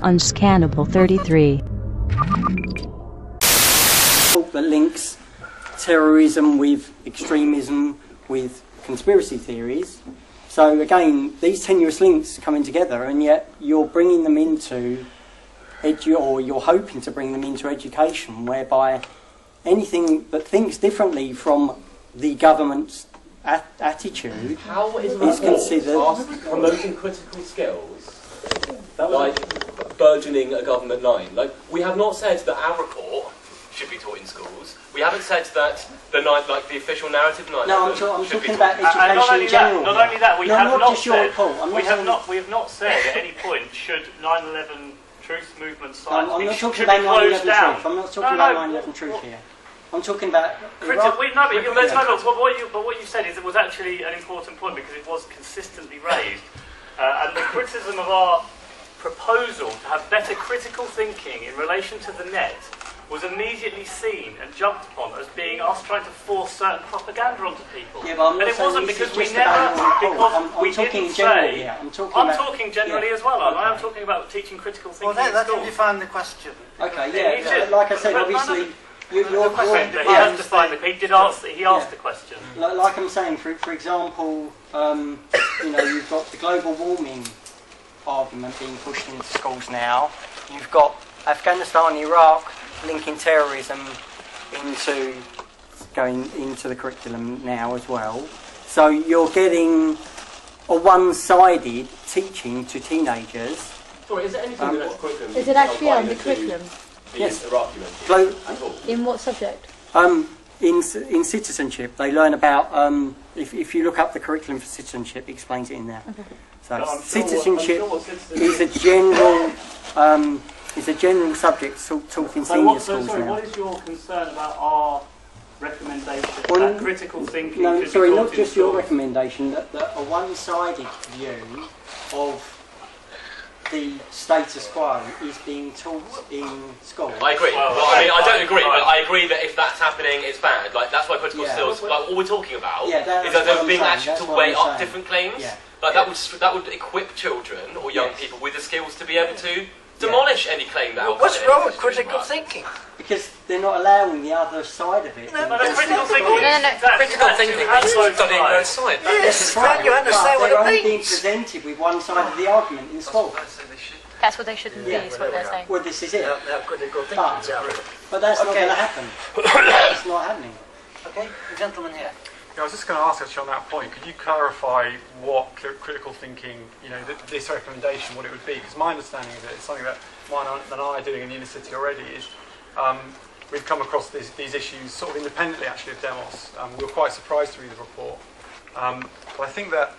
Unscannable 33. That links terrorism with extremism with conspiracy theories. So again, these tenuous links coming together, and yet you're bringing them into or you're hoping to bring them into education, whereby anything that thinks differently from the government's attitude is considered promoting critical skills, like burgeoning a government line. Like, we have not said that our report should be taught in schools. We haven't said that the official narrative 9/11 No, I'm talking about education in general. Not only that, we have not said at any point should 9/11 Truth Movement sites I'm not talking should about be closed 9/11 down. truth. I'm not talking about 9/11 truth here. I'm talking about but what you said was actually an important point, because it was consistently raised, and the criticism of our proposal to have better critical thinking in relation to the net was immediately seen and jumped upon as being us trying to force certain propaganda onto people. Yeah, but I'm not and it wasn't because we I'm talking generally here. I'm talking generally as well. Okay. I'm talking about teaching critical thinking. Well, let him define the question. Okay, yeah. Like I said, obviously, he has defined he asked the question. Like I'm saying, for example, you've got the global warming argument being pushed into schools now. You've got Afghanistan, Iraq linking terrorism going into the curriculum now as well. So you're getting a one-sided teaching to teenagers. Sorry, is there anything that's curriculum? Is it actually on the curriculum? Yes. In what subject? In citizenship, they learn about. If you look up the curriculum for citizenship, it explains it in there. Okay. So citizenship is a general. It's a general subject taught in senior schools now. What is your concern about our recommendation that critical thinking not just your schools? Recommendation, that a one-sided view of the status quo is being taught in school. I agree. I don't agree, but I agree that if that's happening, it's bad. Like, that's why critical skills. All we're talking about is that they're being actually to weigh up different claims. Yeah. Like that would equip children or young people with the skills to be able to demolish any claim that. What's wrong with critical thinking? Because they're not allowing the other side of it. Critical thinking. Critical thinking means studying both sides. Yes, can't you understand what it means? They're only being presented with one side of the argument in school. That's what they shouldn't be, is what they're saying. Well, this is it. But that's not Okay. going to happen. It's not happening. Okay, the gentleman here. Yeah, I was just going to ask actually on that point, could you clarify what critical thinking, this recommendation, what it would be? Because my understanding of it is something that mine and I are doing in the inner city already is we've come across these issues sort of independently actually of Demos. We were quite surprised to read the report. But I think that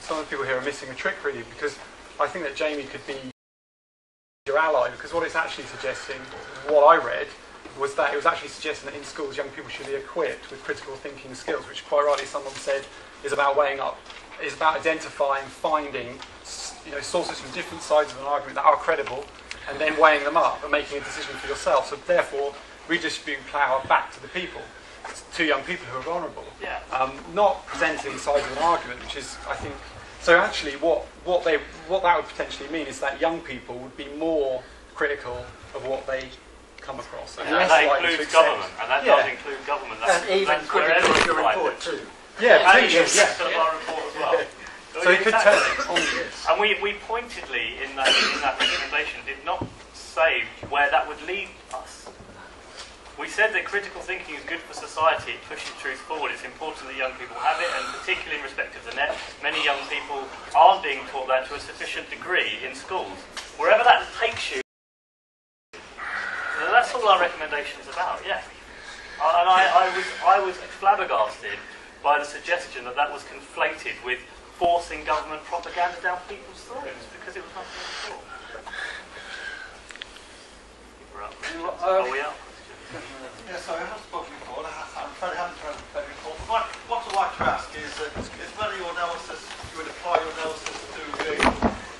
some of the people here are missing a trick really, because I think that Jamie could be your ally, because what it's actually suggesting, what I read, was that it was actually suggesting that in schools young people should be equipped with critical thinking skills, which quite rightly someone said is about weighing up, is about identifying, finding sources from different sides of an argument that are credible, and then weighing them up and making a decision for yourself. So therefore redistributing power back to the people, to young people who are vulnerable. Yeah. Not presenting sides of an argument, which is, I think, so actually what that would potentially mean is that young people would be more critical of what they come across. And that includes government, and that does include government. And even critical of your report too. Yeah, potentially. Of our report as well. So you could turn it on this. And we pointedly, in that recommendation, did not say where that would lead us. We said that critical thinking is good for society, it pushes truth forward. It's important that young people have it, and particularly in respect of the net, many young people aren't being taught that to a sufficient degree in schools. Wherever that takes you, that's all our recommendation's about, yeah. And I was flabbergasted by the suggestion that was conflated with forcing government propaganda down people's throats, because it was nothing at all. Are we out? Yes, I have spoken before. I'm afraid I haven't heard the report. What I'd like to ask is whether your analysis, you would apply your analysis to the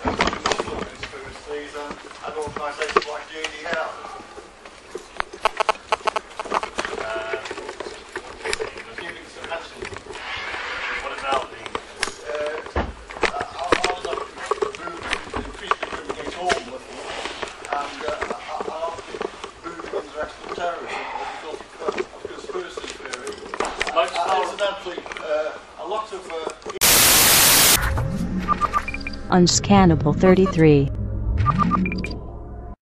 Muslim conspiracies and organisations like JDL. What about the... extraterrestrial terrorism as a result of conspiracy theory. Incidentally, a lot of Unscannable 33.